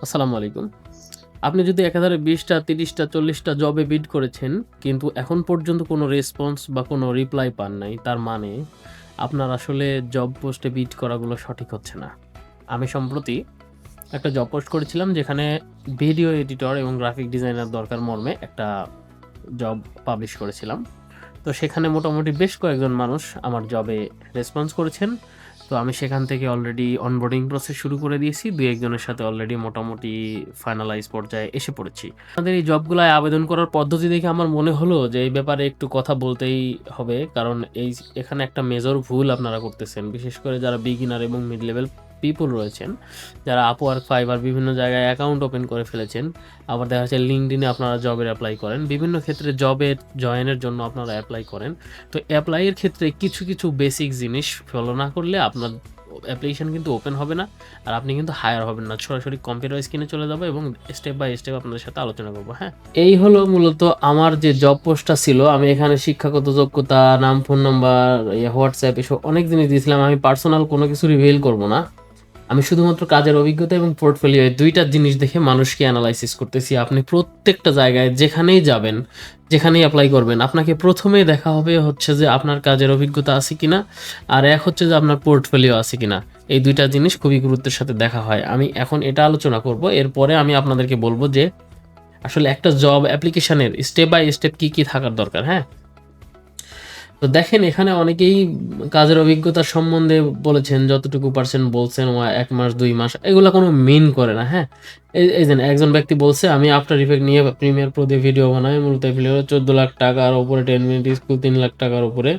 আসসালামু আলাইকুম। আপনি যদি একাধারে ২০টা, ৩০টা, ৪০টা জবে বিড করেছেন, কিন্তু এখন পর্যন্ত কোনো রেসপন্স বা কোনো রিপ্লাই পান নাই, তার মানে আপনার আসলে জব পোস্টে বিড করাগুলো সঠিক হচ্ছে না। আমি সম্প্রতি একটা জব পোস্ট করেছিলাম যেখানে ভিডিও এডিটর এবং গ্রাফিক ডিজাইনার দরকার মর্মে একটা জব পাবলিশ করেছিলাম। তো সেখানে মোটামুটি বেশ কয়েকজন মানুষ আমার জবে রেসপন্স করেছেন। তো আমি সেখান থেকে অলরেডি অনবোর্ডিং প্রসেস শুরু করে দিয়েছি। ২-১ জনের সাথে অলরেডি মোটামুটি ফাইনালাইজ পর্যায়ে এসে পড়েছি। আমাদের এই জবগুলায় আবেদন করার পদ্ধতি দেখে আমার মনে হলো যে এই ব্যাপারে একটু কথা বলতেই হবে। কারণ এখানে একটা মেজর ভুল আপনারা করতেছেন। বিশেষ করে যারা বিগিনার এবং মিড লেভেল পিপল রয়েছেন, যারা Upwork, Fiverr বিভিন্ন জায়গায় অ্যাকাউন্ট ওপেন করে ফেলেছেন। আবার দেখা যাচ্ছে LinkedIn এ আপনারা জবের এপ্লাই করেন। বিভিন্ন ক্ষেত্রে জবের জয়েনের জন্য আপনারা এপ্লাই করেন। তো এপ্লাইয়ের ক্ষেত্রে কিছু বেসিক জিনিস ফলো না করলে আপনার অ্যাপ্লিকেশন কিন্তু ওপেন হবে না। আর আপনি কিন্তু হায়ার হবেন না। সরাসরি কম্পিউটার স্ক্রিনে চলে যাবো এবং স্টেপ বাই স্টেপ আপনাদের সাথে আলোচনা করব। হ্যাঁ? এই হলো মূলত আমার যে জব পোস্টটা ছিল। আমি এখানে শিক্ষাগত যোগ্যতা, নাম, ফোন নাম্বার, WhatsApp এসব অনেক জিনিস দিয়েছিলাম। আমি পার্সোনাল কোনো কিছু রিভিল করব না। আমি শুধুমাত্র কাজের অভিজ্ঞতা এবং পোর্টফোলিও এই ২ টা জিনিস দেখে মানুষকে এনালাইসিস করতেছি। আপনি প্রত্যেকটা জায়গায় যেখানেই যাবেন, যেখানেই এপ্লাই করবেন, আপনাকে ১ম এ দেখা হবে হচ্ছে যে আপনার কাজের অভিজ্ঞতা আছে কিনা, আর এক হচ্ছে যে আপনার পোর্টফোলিও আছে কিনা। এই ২ টা জিনিস খুবই গুরুত্বের সাথে দেখা হয়। আমি এখন এটা আলোচনা করব। এরপরে আমি আপনাদেরকে বলব যে আসলে একটা জব অ্যাপ্লিকেশনের স্টেপ বাই স্টেপ কি থাকার দরকার, হ্যাঁ? তো দেখেন এখানে অনেকেই কাজের অভিজ্ঞতা সম্বন্ধে বলেছেন, যতটুকু পারছেন বলছেন ১ মাস ২ মাস এগুলা কোনো মিন করে না, হ্যাঁ? এই যে একজন ব্যক্তি বলছে আমি আফটার ইফেক্ট নিয়ে প্রিমিয়ার প্রো দিয়ে ভিডিও বানাই, মূলত এফিলিয়েট ১৪ লাখ টাকার উপরে 10 মিনিট স্কুল ৩ লাখ টাকার উপরে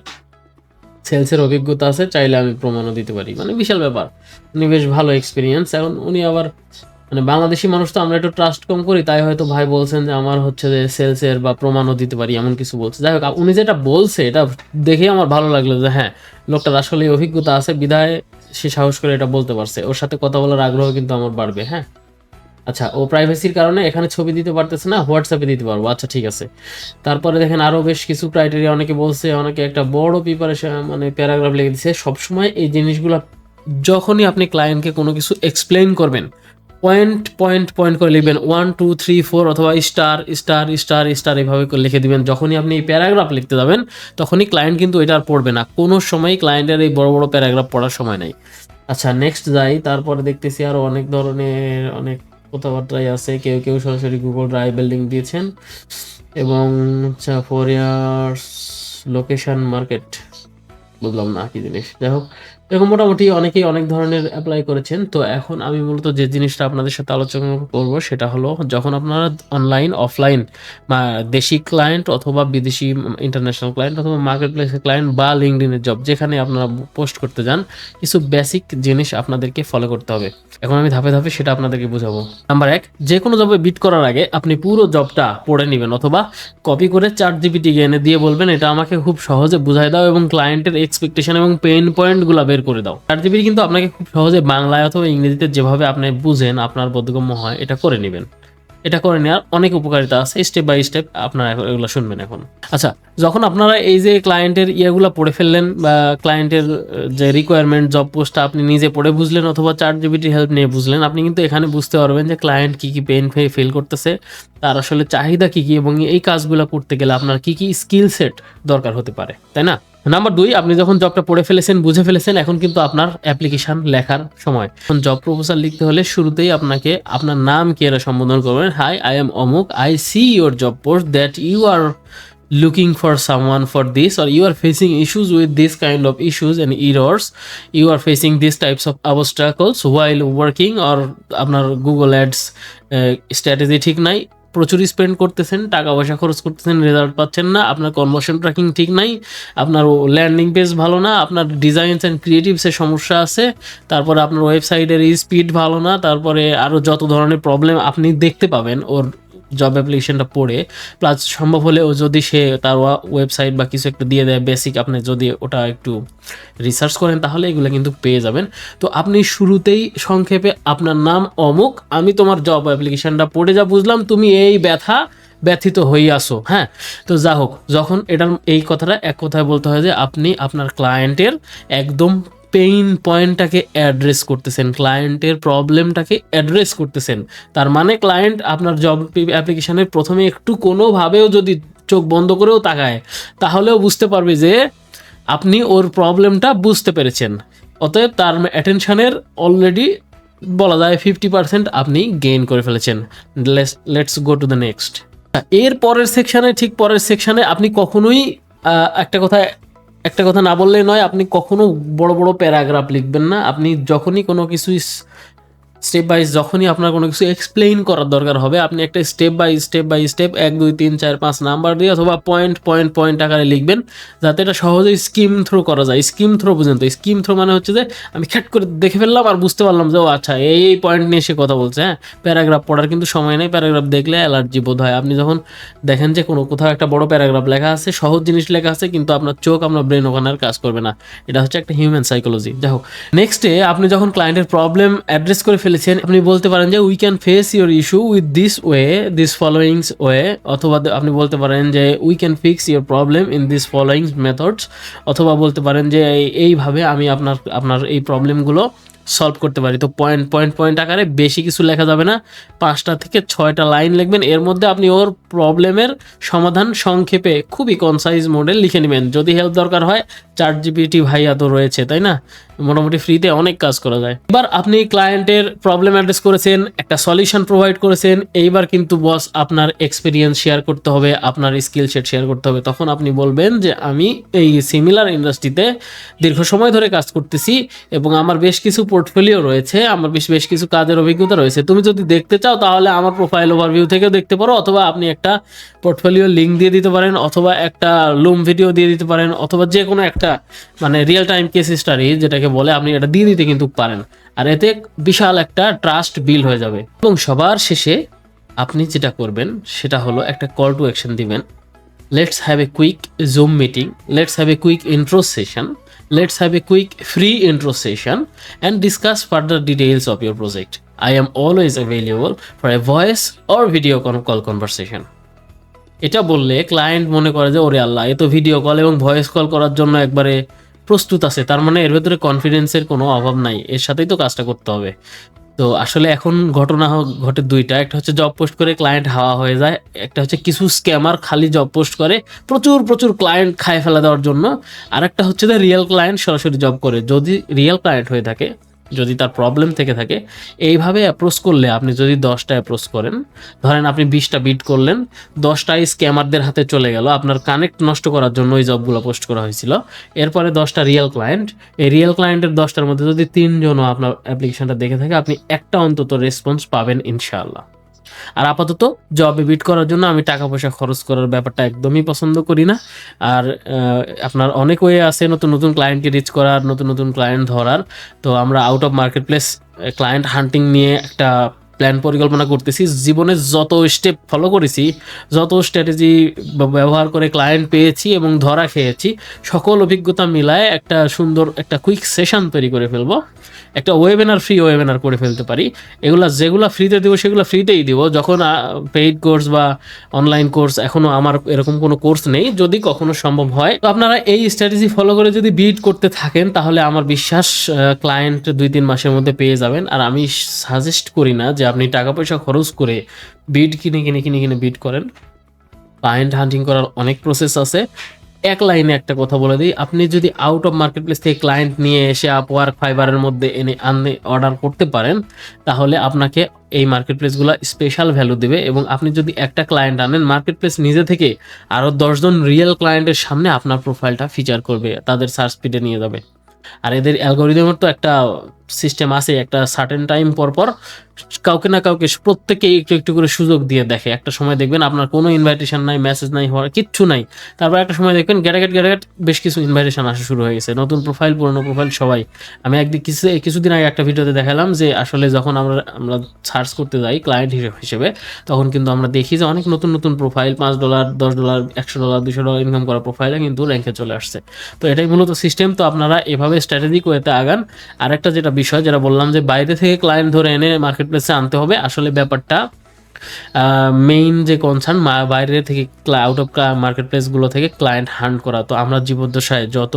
সেলসের অভিজ্ঞতা আছে, চাইলে আমি প্রমাণও দিতে পারি। মানে বিশাল ব্যাপার। উনি বেশ ভালো এক্সপেরিয়েন্স। এখন উনি আবার মানে বাংলাদেশি মানুষ তো আমরা একটু ট্রাস্ট কম করি, তাই হয়তো ভাই বলছেন যে আমার হচ্ছে যে সেলসের বা প্রমাণও দিতে পারি এমন কিছু বলছে। যাই হোক উনি যেটা বলছে এটা দেখেই আমার ভালো লাগলো যে হ্যাঁ, লোকটার আসলে অভিজ্ঞতা আছে বিধায় সে সাহস করে এটা বলতে পারছে। ওর সাথে কথা বলার আগ্রহ কিন্তু আমার বাড়বে, হ্যাঁ? আচ্ছা, ও প্রাইভেসির কারণে এখানে ছবি দিতে পারতেছে না, হোয়াটসঅ্যাপে দিতে পারবো। আচ্ছা ঠিক আছে। তারপরে দেখেন আরও বেশ কিছু ক্রাইটেরিয়া অনেকে বলছে, অনেকে একটা বড় প্রিপারেশন মানে প্যারাগ্রাফ লিখে দিচ্ছে। সবসময় এই জিনিসগুলো যখনই আপনি ক্লায়েন্টকে কোনো কিছু এক্সপ্লেইন করবেন, পয়েন্ট করে লিখবেন 1 2 3 4 অথবা স্টার স্টার স্টার স্টার এভাবে করে লিখে দিবেন। যখনই আপনি এই প্যারাগ্রাফ লিখতে যাবেন তখনই ক্লায়েন্ট কিন্তু এটা আর পড়বে না। কোনো সময়ই ক্লায়েন্টের এই বড় বড় প্যারাগ্রাফ পড়ার সময় নাই। আচ্ছা নেক্সট যাই। তারপরে দেখতেছি আরও অনেক ধরনের অনেক কথাবার্তাই আছে। কেউ সরাসরি গুগল ড্রাইভ লিংক দিয়েছেন এবং আচ্ছা 4 ইয়ার্স লোকেশন মার্কেট বুঝলাম না কি জিনিস। যাই হোক এরকম মোটামুটি অনেকেই অনেক ধরনের অ্যাপ্লাই করেছেন। তো এখন আমি মূলত যে জিনিসটা আপনাদের সাথে আলোচনা করব সেটা হলো, যখন আপনারা অনলাইন, অফলাইন বা দেশি ক্লায়েন্ট অথবা বিদেশি ইন্টারন্যাশনাল ক্লায়েন্ট অথবা মার্কেট প্লেসের ক্লায়েন্ট বা লিঙ্কডইনের জব যেখানে আপনারা পোস্ট করতে যান, কিছু বেসিক জিনিস আপনাদেরকে ফলো করতে হবে। এখন আমি ধাপে ধাপে সেটা আপনাদেরকে বুঝাবো। নাম্বার ১, যে কোনো জবে বিট করার আগে আপনি পুরো জবটা পড়ে নেবেন অথবা কপি করে ChatGPT কে এনে দিয়ে বলবেন এটা আমাকে খুব সহজে বুঝাই দাও এবং ক্লায়েন্টের এক্সপেকটেশন এবং পেইন পয়েন্টগুলো বের করে দাও। ChatGPT কিন্তু আপনাকে খুব সহজে বাংলায় অথবা ইংরেজিতে যেভাবে আপনি বুঝেন আপনার বোধগম্য হয় এটা করে নেবেন। এটা করে নেওয়ার অনেক উপকারিতা আছে। স্টেপ বাই স্টেপ আপনারা এগুলো শুনবেন এখন। আচ্ছা, যখন আপনারা এই যে ক্লায়েন্টের ইয়েগুলো পড়ে ফেললেন বা ক্লায়েন্টের যে রিকোয়ারমেন্ট জব পোস্টটা আপনি নিজে পড়ে বুঝলেন অথবা ChatGPT হেল্প নিয়ে বুঝলেন, আপনি কিন্তু এখানে বুঝতে পারবেন যে ক্লায়েন্ট কী পেইন ফিল করতেছে, তার আসলে চাহিদা কী এবং এই কাজগুলো করতে গেলে আপনার কী স্কিল সেট দরকার হতে পারে, তাই না? নাম্বার ২, আপনি যখন জবটা পড়ে ফেলেছেন, বুঝে ফেলেছেন, এখন কিন্তু আপনার অ্যাপ্লিকেশন লেখার সময়। এখন জব প্রপোজাল লিখতে হলে শুরুতেই আপনাকে আপনার নাম কি এরা সম্বোধন করবেন। হাই, আই এম অমুক, I see your job post that you are looking for someone for this, or you are facing issues with this kind of issues and errors, you are facing these types of obstacles while working, or আপনার Google ads strategy ঠিক নাই, প্রচুর spend করতেছেন, টাকা পয়সা খরচ করতেছেন, result পাচ্ছেন না, আপনার কনভার্সন ট্র্যাকিং ঠিক নাই, আপনার ল্যান্ডিং পেজ ভালো না, আপনার ডিজাইনস অ্যান্ড ক্রিয়েটিভসের সমস্যা আছে, তারপরে আপনার ওয়েবসাইটের স্পিড ভালো না, তারপরে আরও যত ধরনের প্রবলেম আপনি দেখতে পাবেন ওর জব অ্যাপ্লিকেশনটা পড়ে, প্লাস সম্ভব হলে ও যদি সে তার ওয়েবসাইট বা কিছু একটা দিয়ে দেয় বেসিক, আপনি যদি ওটা একটু রিসার্চ করেন তাহলে এগুলো কিন্তু পেয়ে যাবেন। তো আপনি শুরুতেই সংক্ষেপে আপনার নাম অমুক, আমি তোমার জব অ্যাপ্লিকেশনটা পড়ে যা বুঝলাম তুমি এই ব্যথিত হয়ে আসো, হ্যাঁ? তো যা হোক, যখন এটার এই কথাটা এক কথায় বলতে হয় যে আপনি আপনার ক্লায়েন্টের একদম পেইন পয়েন্টটাকে অ্যাড্রেস করতেছেন, ক্লায়েন্টের প্রবলেমটাকে অ্যাড্রেস করতেছেন। তার মানে ক্লায়েন্ট আপনার জব অ্যাপ্লিকেশনের প্রথমে একটু কোনোভাবেও যদি চোখ বন্ধ করেও তাকায়, তাহলেও বুঝতে পারবে যে আপনি ওর প্রবলেমটা বুঝতে পেরেছেন। অতএব তার অ্যাটেনশনের অলরেডি বলা যায় 50% আপনি গেইন করে ফেলেছেন। Let's go to the next. এর পরের সেকশানে, ঠিক পরের সেকশানে আপনি কখনোই একটা কথা না বললেই নয়, আপনি কখনো বড় বড় প্যারাগ্রাফ লিখবেন না। আপনি যখনই কোনো কিছু স্টেপ বাই যখনই আপনার কোনো কিছু এক্সপ্লেইন করার দরকার হবে, আপনি একটা স্টেপ বাই স্টেপ 1 2 3 4 5 নাম্বার দিয়ে অথবা পয়েন্ট আকারে লিখবেন, যাতে এটা সহজেই স্কিম থ্রো করা যায়। স্কিম থ্রো বুঝেন তো? স্কিম থ্রো মানে হচ্ছে যে আমি খ্যাট করে দেখে ফেললাম আর বুঝতে পারলাম যে ও আচ্ছা এই পয়েন্ট নিয়ে সে কথা বলছে। হ্যাঁ, প্যারাগ্রাফ পড়ার কিন্তু সময় নেই, প্যারাগ্রাফ দেখলে অ্যালার্জি বোধ হয়। আপনি যখন দেখেন যে কোথাও একটা বড় প্যারাগ্রাফ লেখা আছে, সহজ জিনিস লেখা আছে, কিন্তু আপনার চোখ, আপনার ব্রেন ওখানে আর কাজ করবে না। এটা হচ্ছে একটা হিউম্যান সাইকোলজি। যাই হোক, নেক্সটে আপনি যখন ক্লায়েন্টের প্রবলেম অ্যাড্রেস করে ফেলেছেন, আপনি বলতে পারেন যে we can face your issue with this followings way, অথবা আপনি বলতে পারেন যে we can fix your problem in this followings methods, অথবা বলতে পারেন যে এইভাবে আমি আপনার এই প্রবলেমগুলো সলভ করতে পারি। তো পয়েন্ট আকারে বেশি কিছু লেখা যাবে না, 5টা থেকে 6টা লাইন লিখবেন। এর মধ্যে আপনি ওর প্রবলেমের সমাধান সংক্ষেপে খুবই কনসাইজ মোডে লিখে নেবেন। যদি হেল্প দরকার হয়, ChatGPT ভাইয়া তো রয়েছে, তাই না? মোটামুটি ফ্রিতে অনেক কাজ করা যায়। এবার আপনি ক্লায়েন্টের প্রবলেম অ্যাড্রেস করেছেন, একটা সলিউশন প্রোভাইড করেছেন। এইবার কিন্তু বস আপনার এক্সপিরিয়েন্স শেয়ার করতে হবে, আপনার স্কিল সেট শেয়ার করতে হবে। তখন আপনি বলবেন যে আমি এই সিমিলার ইন্ডাস্ট্রিতে দীর্ঘ সময় ধরে কাজ করতেছি এবং আমার বেশ কিছু পোর্টফোলিও রয়েছে, আমার বেশ কিছু কাজের অভিজ্ঞতা রয়েছে। তুমি যদি দেখতে চাও তাহলে আমার প্রোফাইল ওভারভিউ থেকেও দেখতে পারো, অথবা আপনি একটা পোর্টফোলিও লিঙ্ক দিয়ে দিতে পারেন, অথবা একটা লুম ভিডিও দিয়ে দিতে পারেন, অথবা যে কোনো একটা মানে রিয়েল টাইম কেস স্টাডি যেটাকে বলে, আপনি এটা দিয়ে দিতে কিন্তু পারেন। আর এতে বিশাল একটা ট্রাস্ট বিল্ড হয়ে যাবে। এবং সবার শেষে আপনি যেটা করবেন সেটা হলো একটা কল টু অ্যাকশন দিবেন। Let's have a quick Zoom meeting. Let's have a quick intro session. Let's have a quick free intro session and discuss further details of your project. I am always available for a voice or video call conversation. এটা বললে client মনে করে যে ওরে আল্লাহ, এ তো video call এবং voice call করার জন্য একবারে প্রস্তুত আছে, তার মানে এর ভেতরে কনফিডেন্সের কোনো অভাব নাই, এর সাথেই তো কাজটা করতে হবে। তো আসলে এখন ঘটনা ঘটে দুইটা, একটা হচ্ছে জব পোস্ট করে ক্লায়েন্ট হাওয়া হয়ে যায়, একটা হচ্ছে কিছু স্ক্যামার খালি জব পোস্ট করে প্রচুর ক্লায়েন্ট খায় ফেলা দেওয়ার জন্য, আর একটা হচ্ছে যে রিয়েল ক্লায়েন্ট সরাসরি জব করে। যদি রিয়েল ক্লায়েন্ট হয়ে থাকে, যদি তার প্রবলেম থেকে থাকে, এইভাবে অ্যাপ্রোচ করলে, আপনি যদি 10টা অ্যাপ্রোচ করেন, ধরেন আপনি 20টা বিট করলেন, 10টাই স্ক্যামারদের হাতে চলে গেল, আপনার কানেক্ট নষ্ট করার জন্য ওই জবগুলো পোস্ট করা হয়েছিল। এরপরে 10টা রিয়েল ক্লায়েন্ট, এই রিয়েল ক্লায়েন্টের 10টার মধ্যে যদি 3 জনও আপনার অ্যাপ্লিকেশনটা দেখে থাকে, আপনি একটা অন্তত রেসপন্স পাবেন ইনশাআল্লাহ। আর আপাতত জবে বিট করার জন্য আমি টাকা পয়সা খরচ করার ব্যাপারটা একদমই পছন্দ করি না। আর আপনার অনেক ওয়ে আছে নতুন ক্লায়েন্টকে রিচ করার, নতুন ক্লায়েন্ট ধরার। তো আমরা out of market place client হান্টিং নিয়ে একটা প্ল্যান পরিকল্পনা করতেছি। জীবনে যত স্টেপ ফলো করেছি, যত স্ট্র্যাটেজি ব্যবহার করে ক্লায়েন্ট পেয়েছি এবং ধরা খেয়েছি, সকল অভিজ্ঞতা মিলায় একটা সুন্দর একটা কুইক সেশন তৈরি করে ফেলবো, একটা ফ্রি ওয়েবিনার করে ফেলতে পারি। যেগুলো ফ্রিতে দেবো সেগুলো ফ্রিতেই দিব। যখন পেইড কোর্স বা অনলাইন কোর্স, এখনও আমার এরকম কোনো কোর্স নেই, যদি কখনো সম্ভব হয়। তো আপনারা এই স্ট্র্যাটেজি ফলো করে যদি বিট করতে থাকেন, তাহলে আমার বিশ্বাস ক্লায়েন্ট 2-3 মাসের মধ্যে পেয়ে যাবেন। আর আমি সাজেস্ট করি না যে আপনি টাকা পয়সা খরচ করে বিট কিনে বিট করেন। ক্লায়েন্ট হান্টিং করার অনেক প্রসেস আছে। এক লাইনে একটা কথা বলে দিই, আপনি যদি আউট অফ মার্কেট প্লেস থেকে ক্লায়েন্ট নিয়ে এসে আপওয়ার্ক, ফাইবারের মধ্যে আনতে অর্ডার করতে পারেন, তাহলে আপনাকে এই মার্কেট প্লেসগুলো স্পেশাল ভ্যালু দেবে। এবং আপনি যদি একটা ক্লায়েন্ট আনেন, মার্কেট প্লেস নিজে থেকে আরও 10 জন রিয়েল ক্লায়েন্টের সামনে আপনার প্রোফাইলটা ফিচার করবে, তাদের সার্চ স্পিডে নিয়ে যাবে। আর এদের অ্যালগোরিদমের তো একটা সিস্টেম আছে, একটা সার্টেন টাইম পর কাউকে না কাউকে প্রত্যেকে একটু করে সুযোগ দিয়ে দেখে। একটা সময় দেখবেন আপনার কোনো ইনভাইটেশন নাই, মেসেজ নাই, হওয়ার কিচ্ছু নাই, তারপর একটা সময় দেখবেন গ্যাটাগেট বেশ কিছু ইনভাইটেশন আসা শুরু হয়ে গেছে, নতুন প্রোফাইল, পুরনো প্রোফাইল সবাই। আমি কিছুদিন আগে একটা ভিডিওতে দেখালাম যে আসলে যখন আমরা সার্চ করতে যাই ক্লায়েন্ট হিসেবে, তখন কিন্তু আমরা দেখি যে অনেক নতুন প্রোফাইল, $5, $10, $100, $200 ইনকাম করা প্রোফাইলে কিন্তু র্যাঙ্কে চলে আসছে। তো এটাই মূলত সিস্টেম। তো আপনারা এভাবে স্ট্র্যাটেজিক ওয়েতে আগান। আর একটা যেটা বিষয় যেটা বললাম যে বাইরে থেকে ক্লায়েন্ট ধরে এনে মার্কেট প্লেসে আনতে হবে, আসলে ব্যাপারটা মেইন যে কনসার্ন বাইরে থেকে আউট অফ মার্কেট প্লেসগুলো থেকে ক্লায়েন্ট হান্ট করা। তো আমরা জীবদ্দশায় যত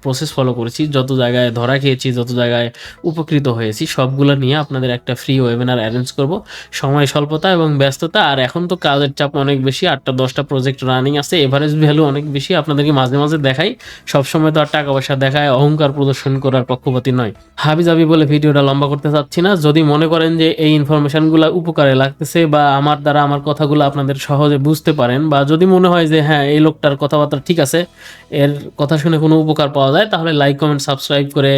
প্রসেস ফলো করেছি, যত জায়গায় ধরা খেয়েছি, যত জায়গায় উপকৃত হয়েছি, সবগুলো নিয়ে আপনাদের একটা ফ্রি ওয়েবিনার অ্যারেঞ্জ করব। সময় স্বল্পতা এবং ব্যস্ততা, আর এখন তো কাজের চাপ অনেক বেশি, 8টা-10টা প্রজেক্ট রানিং আছে, এভারেজ ভ্যালু অনেক বেশি। আপনাদেরকে মাঝে মাঝে দেখাই, সবসময় তো আর টাকা পয়সা দেখায় অহংকার প্রদর্শন করার পক্ষপাতী নয়। হাবিজাবি বলে ভিডিওটা লম্বা করতে চাচ্ছি না। যদি মনে করেন যে এই ইনফরমেশনগুলো উপকারে লাগতেছে বা আমার দ্বারা আমার কথাগুলো আপনাদের সহজে বুঝতে পারেন, বা যদি মনে হয় যে হ্যাঁ এই লোকটার কথাবার্তা ঠিক আছে, এর কথা শুনে কোনো উপকার পাওয়া যায়, তাহলে লাইক কমেন্ট সাবস্ক্রাইব করে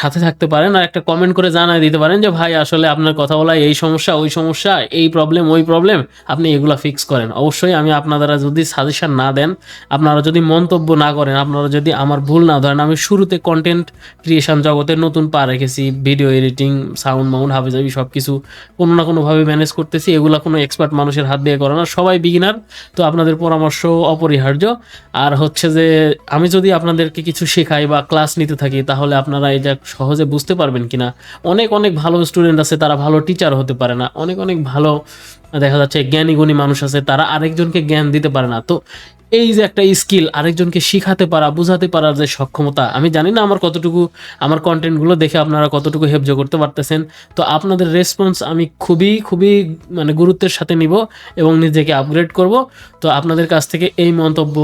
সাথে থাকতে পারেন। আর একটা কমেন্ট করে জানাই দিতে পারেন যে ভাই আসলে আপনার কথা বলা এই সমস্যা, ওই সমস্যা, এই প্রবলেম, ওই প্রবলেম, আপনি এগুলা ফিক্স করেন। অবশ্যই আমি আপনারা যদি সাজেশন না দেন, আপনারা যদি মন্তব্য না করেন, আপনারা যদি আমার ভুল না ধরেন, আমি শুরুতে কন্টেন্ট ক্রিয়েশন জগতে নতুন পা রেখেছি, ভিডিও এডিটিং, সাউন্ড মাউন্ড, হাবিজাবি সব কিছু কোনো না কোনোভাবে ম্যানেজ করতেছি। এগুলা কোনো এক্সপার্ট মানুষের হাত দিয়ে করে না, সবাই বিগিনার। তো আপনাদের পরামর্শ অপরিহার্য। আর হচ্ছে যে আমি যদি আপনাদেরকে কিছু শেখাই বা ক্লাস নিতে থাকি, তাহলে আপনারা এটা সহজে বুঝতে পারবেন কিনা। অনেক অনেক ভালো স্টুডেন্ট আছে, তারা ভালো টিচার হতে পারে না। অনেক অনেক ভালো দেখা যাচ্ছে জ্ঞানী গুণী মানুষ আছে, তারা আরেকজনকে জ্ঞান দিতে পারে না। তো এই যে একটা স্কিল, আরেকজনকে শিখাতে পারা, বুঝাতে পারার যে সক্ষমতা, আমি জানি না আমার কতটুকু, আমার কন্টেন্টগুলো দেখে আপনারা কতটুকু হেফজ করতে পারতেছেন। তো আপনাদের রেসপন্স আমি খুবই খুবই মানে গুরুত্বের সাথে নিব এবং নিজেকে আপগ্রেড করব। তো আপনাদের কাছ থেকে এই মন্তব্য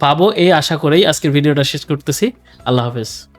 পাবো এই আশা করেই আজকের ভিডিওটা শেষ করতেছি। আল্লাহ হাফেজ।